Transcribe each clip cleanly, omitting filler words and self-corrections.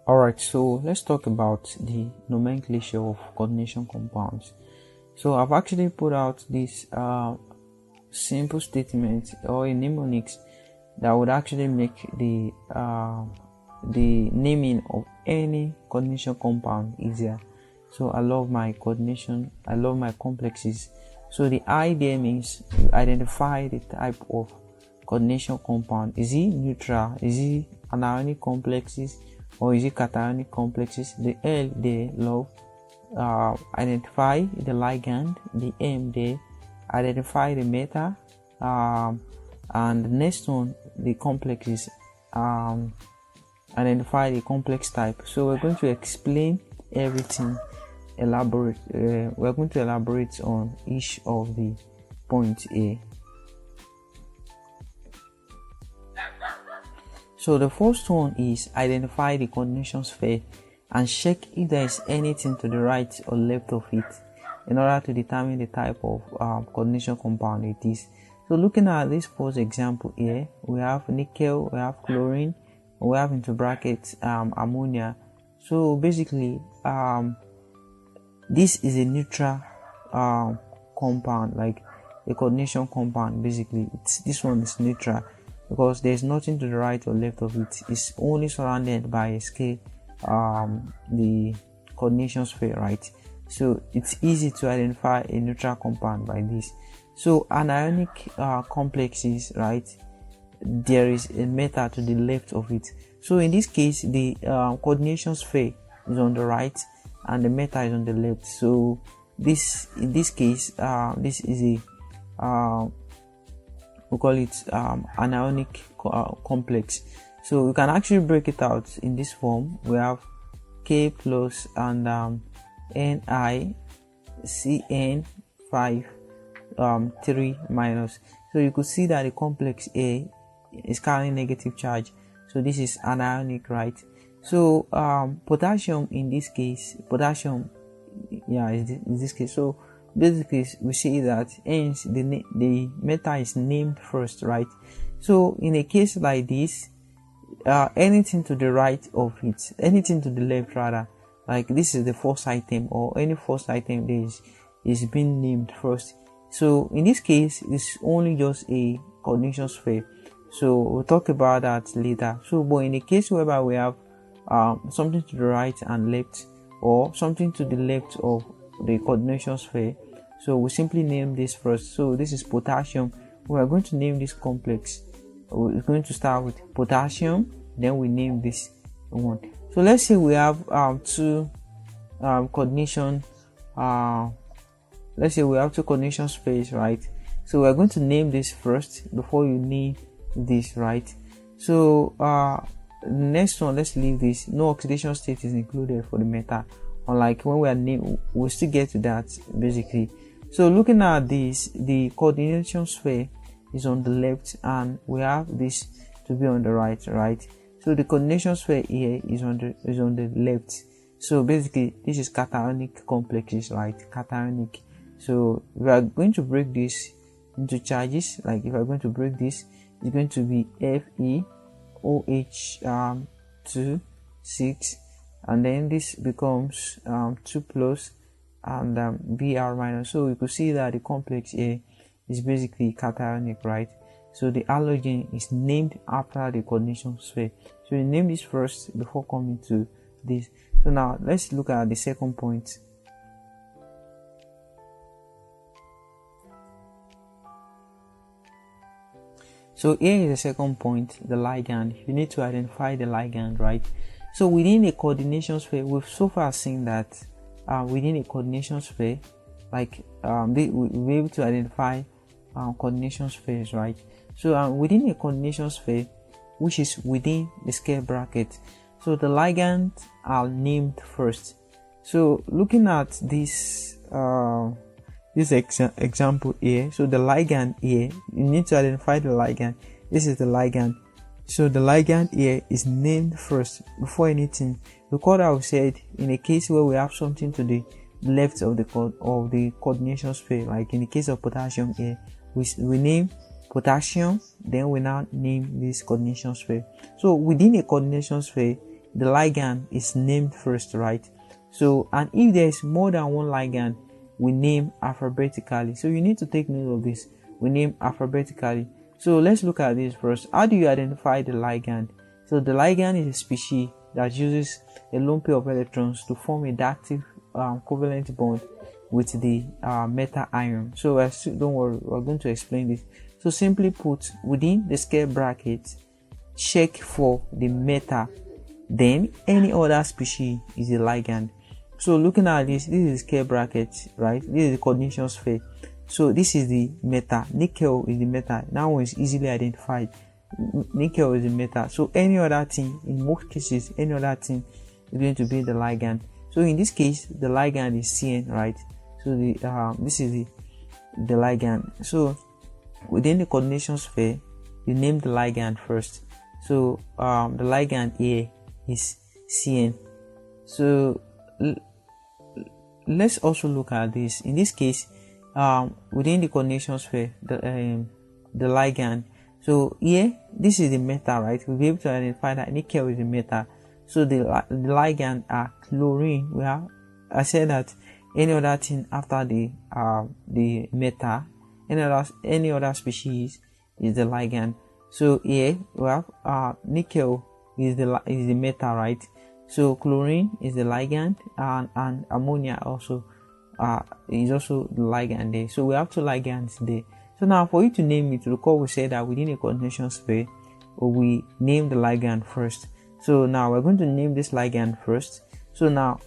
Alright, so let's talk about the nomenclature of coordination compounds. So I've actually put out this simple statement or a mnemonics that would actually make the naming of any coordination compound easier. So I love my coordination, I love my complexes. So the I there means you identify the type of coordination compound. Is it neutral? Is it anionic complexes? Or is it cationic complexes? The L there, love, identify the ligand. The M there, identify the meta. And the next one, the complexes, identify the complex type. So we're going to explain everything, we're going to elaborate on each of the points here. So the first one is identify the coordination sphere and check if there is anything to the right or left of it in order to determine the type of coordination compound it is. So looking at this first example here, we have nickel, we have chlorine, we have into brackets ammonia. So basically this is a neutral compound, like a coordination compound. Basically this one is neutral because there's nothing to the right or left of it. It's only surrounded by a scale, the coordination sphere, right? So it's easy to identify a neutral compound by this. So anionic complexes, right, there is a meta to the left of it. So in this case the coordination sphere is on the right and the meta is on the left. So this, in this case, this is a we call it anionic complex. So we can actually break it out in this form. We have K plus and NiCN5 3 minus. So you could see that the complex A is carrying negative charge. So this is anionic, right? So potassium in this case, potassium, yeah, in this case. So basically we see that hence the meta is named first, right? So in a case like this, anything to the right of it, anything to the left rather, like this is the first item or any first item there is being named first. So in this case it's only just a coordination sphere, so we'll talk about that later. So but in a case whereby we have something to the right and left, or something to the left of the coordination sphere, so we simply name this first. So this is potassium. We are going to name this complex. We're going to start with potassium, then we name this one. So let's say we have two coordination, let's say we have two coordination space, right? So we're going to name this first before you name this, right? So next one, let's leave this. No oxidation state is included for the meta, unlike when we are name, we'll still get to that basically. So looking at this, the coordination sphere is on the left and we have this to be on the right, right? So the coordination sphere here is on the left. So basically this is cationic complexes, right? Cationic. So we are going to break this into charges. Like if I'm going to break this, it's going to be FeOH 2 6, and then this becomes 2 plus and Br minus. So you could see that the complex here is basically cationic, right? So the halogen is named after the coordination sphere. So you name this first before coming to this. So now let's look at the second point. So here is the second point, the ligand. You need to identify the ligand, right? So within a coordination sphere, we've so far seen that within a coordination sphere, like we'll be able to identify coordination spheres, right? So within a coordination sphere, which is within the scale bracket, so the ligands are named first. So looking at this example here, so the ligand here, you need to identify the ligand. This is the ligand. So the ligand here is named first before anything. Recall that we said in a case where we have something to the left of the coordination sphere, like in the case of potassium here, we name potassium, then we now name this coordination sphere. So within a coordination sphere, the ligand is named first, right? So, and if there is more than one ligand, we name alphabetically. So you need to take note of this. We name alphabetically. So let's look at this first. How do you identify the ligand? So the ligand is a species that uses a lone pair of electrons to form a diactive covalent bond with the metal ion. So don't worry, we're going to explain this. So simply put, within the square bracket, check for the metal, then any other species is a ligand. So looking at this is square bracket, right? This is the coordination sphere. So this is the metal. Nickel is the metal. That one is easily identified. Nickel is the metal. So any other thing, in most cases, any other thing is going to be the ligand. So in this case, the ligand is Cn, right? So this is the ligand. So within the coordination sphere, you name the ligand first. So the ligand here is Cn. So let's also look at this. In this case, within the coordination sphere, the ligand. So here, this is the metal, right? We'll be able to identify that nickel is the metal. So the ligand are chlorine. I said that any other thing after the metal, any other species is the ligand. So here we have nickel is the metal, right? So chlorine is the ligand, and ammonia also is also the ligand there. So we have two ligands there. So now for you to name it, recall we said that within a coordination sphere, we name the ligand first. So now we're going to name this ligand first. So now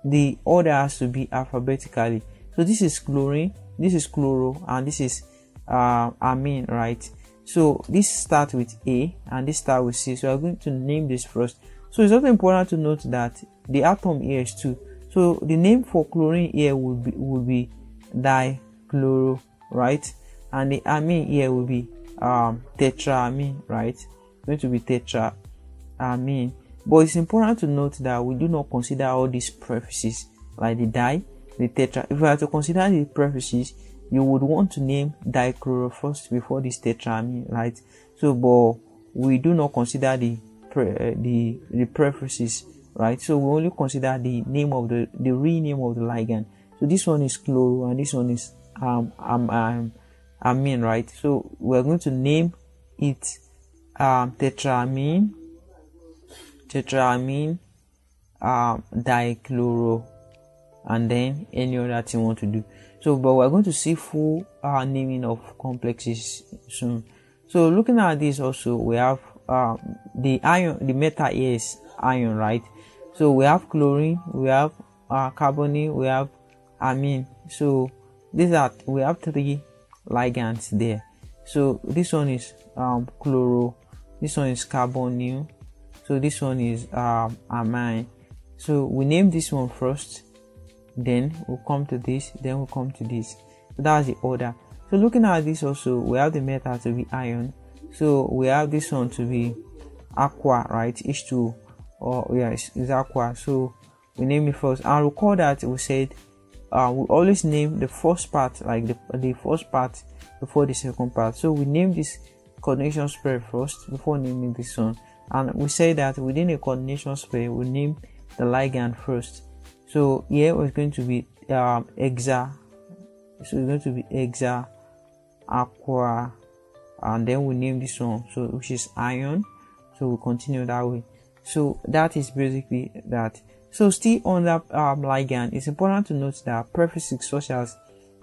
the order has to be alphabetically. So this is chlorine, this is chloro, and this is amine, right? So this starts with A and this starts with C. So I'm going to name this first. So it's also important to note that the atom here is 2. So the name for chlorine here would be dichloro, right? And the amine here will be tetraamine, right? It's going to be tetraamine. But it's important to note that we do not consider all these prefixes like the di, the tetra. If we are to consider the prefixes, you would want to name dichloro first before this tetraamine, right? So, but we do not consider the prefixes, right? So we only consider the name of the real name of the ligand. So this one is chloro and this one is amine, right? So we're going to name it tetraamine dichloro, and then any other thing you want to do. So but we're going to see full naming of complexes soon. So looking at this also, we have the metal here is iron, right? So we have chlorine, we have carbonyl, we have amine. So we have 3 ligands there. So this one is chloro, this one is carbonyl, so this one is amine. So we name this one first, then we'll come to this, then we'll come to this. So that's the order. So looking at this also, we have the metal to be iron. So we have this one to be aqua, right? H2, or yes, it's aqua. So we name it first. And recall that we said we always name the first part, like the first part before the second part. So we name this coordination sphere first before naming this one. And we say that within a coordination sphere, we name the ligand first. So here it's going to be hexa. So it's going to be hexa, aqua, and then we name this one, so which is iron. So we'll continue that way. So that is basically that. So still on that ligand, it's important to note that prefixes such as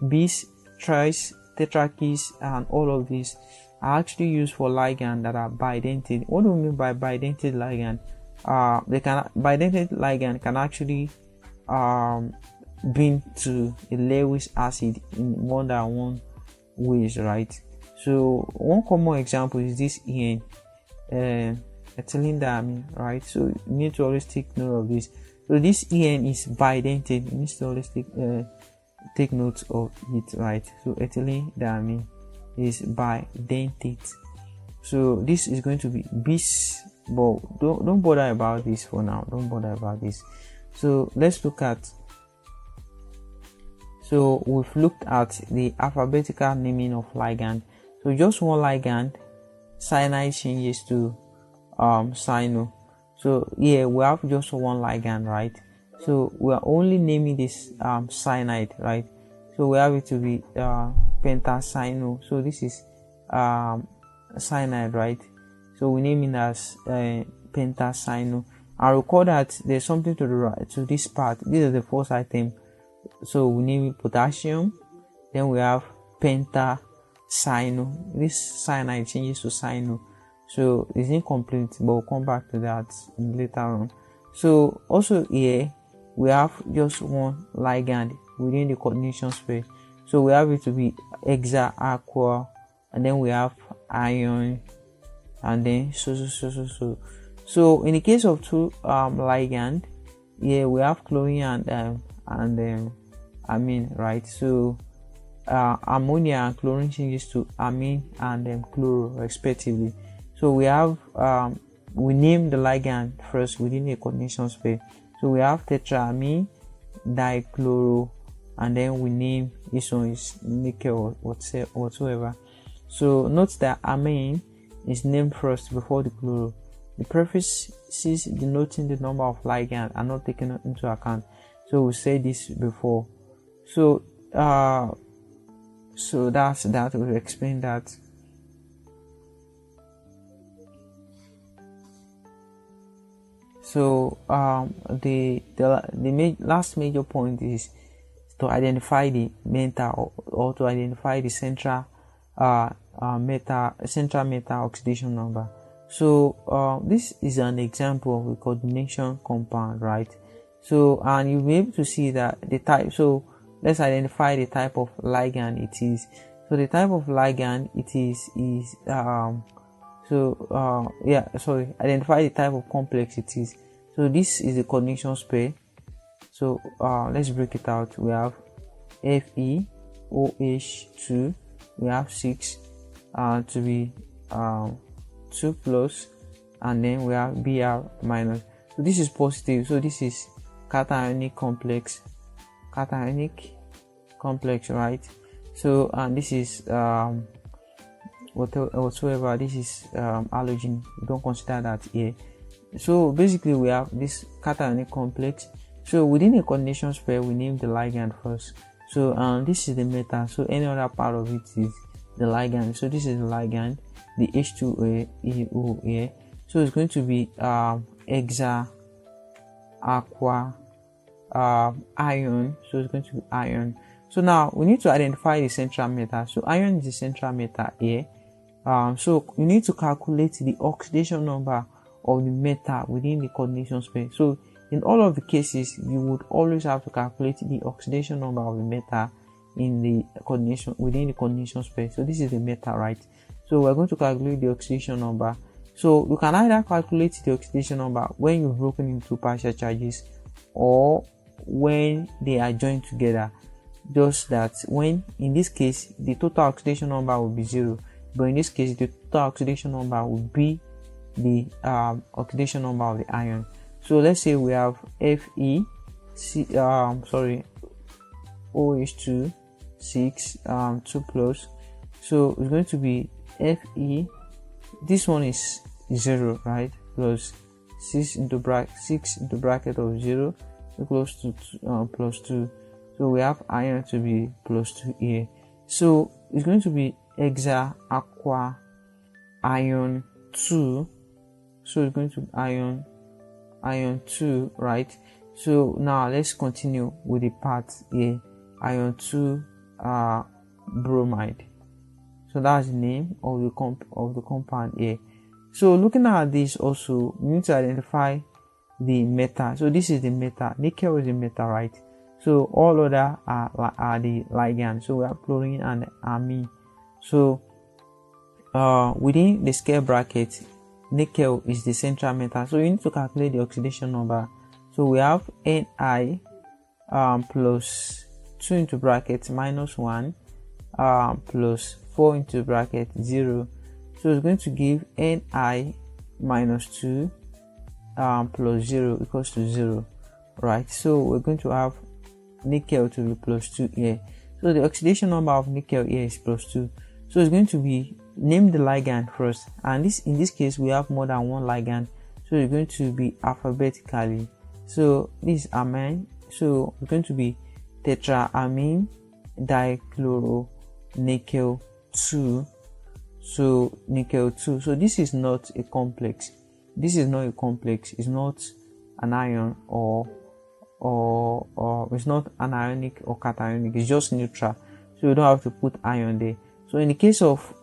bis, tris, tetrakis, and all of these are actually used for ligand that are bidentate. What do we mean by bidentate ligand? Bidentate ligand can actually bind to a Lewis acid in more than one ways, right? So one common example is this EN, ethylenediamine, right? So you need to always take note of this. So this EN is bidentate. You need to always take note of it, right? So ethylenediamine is bidentate. So this is going to be bis, but don't bother about this for now. Don't bother about this. So let's look at. So we've looked at the alphabetical naming of ligand. So just one ligand, cyanide changes to cyano. So here we have just one ligand, right? So we are only naming this cyanide, right? So we have it to be pentacyano. So this is cyanide, right? So we name it as pentacyano. I recall that there's something to the right to this part. This is the first item. So we name it potassium. Then we have pentacyano. This cyanide changes to cyano. So it's incomplete, but we'll come back to that later on. So also here we have just one ligand within the coordination space. So we have it to be hexa aqua, and then we have ion, and then so in the case of two ligand, here we have chlorine and amine, right? So ammonia and chlorine changes to amine and chloro respectively. So we have we name the ligand first within the coordination space. So we have tetraamine dichloro, and then we name this one is nickel or whatsoever. So note that amine is named first before the chloro. The prefixes denoting the number of ligands are not taken into account. So we said this before. So that's that. We'll explain that. So the last major point is to identify the metal or to identify the central metal oxidation number. So this is an example of a coordination compound, right? So and you'll be able to see that the type. So let's identify the type of ligand it is. So the type of ligand it is identify the type of complex it is. So this is the coordination space. So let's break it out. We have FeOH2. We have 6 to be 2 plus, and then we have Br minus. So this is positive. So this is cationic complex, right? So and this is whatsoever. This is halogen. We don't consider that here. So basically we have this cationic complex. So within a coordination space we name the ligand first. So this is the metal. So any other part of it is the ligand. So this is the ligand, the H2O here. So it's going to be hexa aqua ion. So it's going to be ion. So now we need to identify the central metal. So ion is the central metal here. So you need to calculate the oxidation number of the metal within the coordination space. So in all of the cases, you would always have to calculate the oxidation number of the metal in the coordination within the coordination space. So this is the metal, right? So we're going to calculate the oxidation number. So you can either calculate the oxidation number when you've broken into partial charges or when they are joined together. Just that when in this case the total oxidation number will be 0, but in this case the total oxidation number will be the oxidation number of the ion. So let's say we have OH2 6 2 plus. So it's going to be Fe. This one is 0, right? Plus 6 into bracket of 0 equals to plus 2. So we have iron to be plus 2 here. So it's going to be hexa aqua ion 2. So it's going to be ion 2, right? So now let's continue with the part here. Ion 2 bromide. So that's the name of the compound here. So looking at this also, we need to identify the metal. So this is the metal. Nickel is the metal, right? So all other are the ligand. So we have chlorine and amine. So within the scale bracket, nickel is the central metal. So you need to calculate the oxidation number. So we have Ni plus 2 into bracket minus 1 plus 4 into bracket 0. So it's going to give Ni minus 2 plus 0 equals to 0, right? So we're going to have nickel to be plus 2 here. So the oxidation number of nickel here is plus 2. So it's going to be name the ligand first, and in this case we have more than one ligand. so it's going to be alphabetically. So this is amine, so it's going to be tetraamine dichloronickel 2. So nickel 2. So this is not a complex. This is not a complex. It's not an ion or it's not anionic or cationic. It's just neutral. So you don't have to put ion there. So in the case of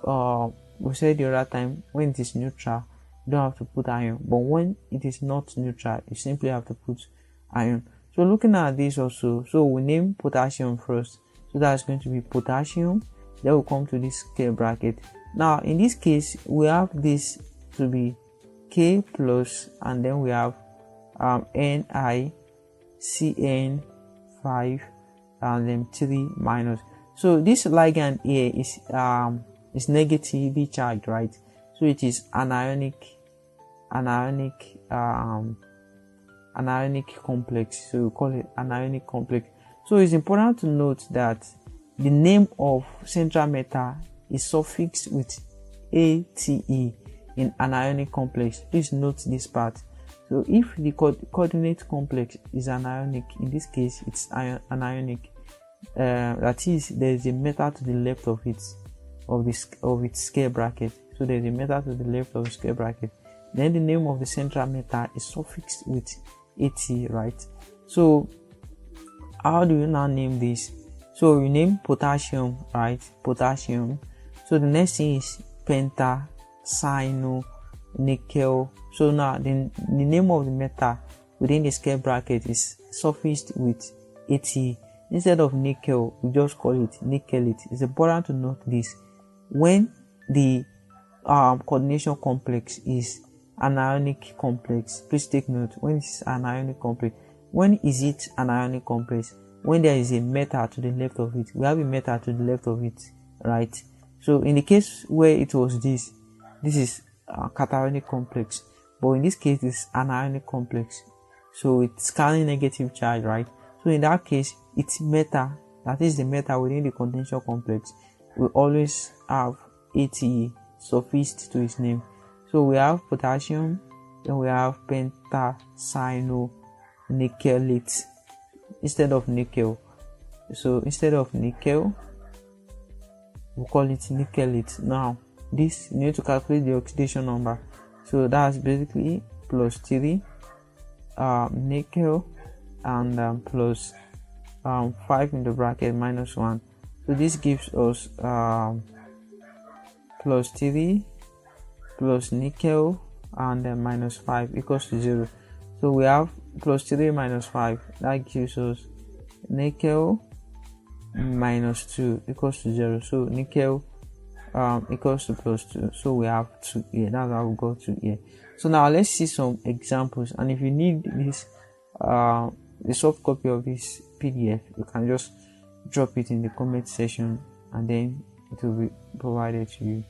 we said the other time, when it is neutral, you don't have to put ion. But when it is not neutral, you simply have to put ion. So looking at this also, so we name potassium first. So that's going to be potassium. Then we'll come to this scale bracket. Now in this case, we have this to be K plus, and then we have NiCN5 and then 3 minus. So this ligand here is negatively charged, right? So it is anionic complex. So we call it anionic complex. So it's important to note that the name of central metal is suffixed with ATE in anionic complex. Please note this part. So if the coordinate complex is anionic, in this case it's anionic, that is, there is a metal to the left of its scale bracket. So there is a metal to the left of the scale bracket. Then the name of the central metal is suffixed with AT, right? So how do you now name this? So you name potassium, right? Potassium. So the next thing is nickel. So now the name of the metal within the scale bracket is suffixed with AT. Instead of nickel, we just call it nickelate. It's important to note this. When the coordination complex is an ionic complex, please take note. When it's an ionic complex, when is it an ionic complex? When there is a metal to the left of it. We have a metal to the left of it, right? So in the case where it was this is a cationic complex, but in this case it's an ionic complex, so it's carrying negative charge, right? So in that case, its metal, that is the metal within the contention complex, will always have ATE suffixed to its name. So we have potassium, then we have pentacyanonickelate instead of nickel. So instead of nickel, we call it nickelate. Now this, you need to calculate the oxidation number. So that's basically plus 3 nickel and plus 5 in the bracket minus 1. So this gives us plus 3 plus nickel and then minus 5 equals to 0. So we have plus 3 minus 5, that gives us nickel minus 2 equals to 0. So nickel equals to plus 2. So we have 2 here. That's how we go to here. So now let's see some examples. And if you need this, the soft copy of this PDF, you can just drop it in the comment section and then it will be provided to you.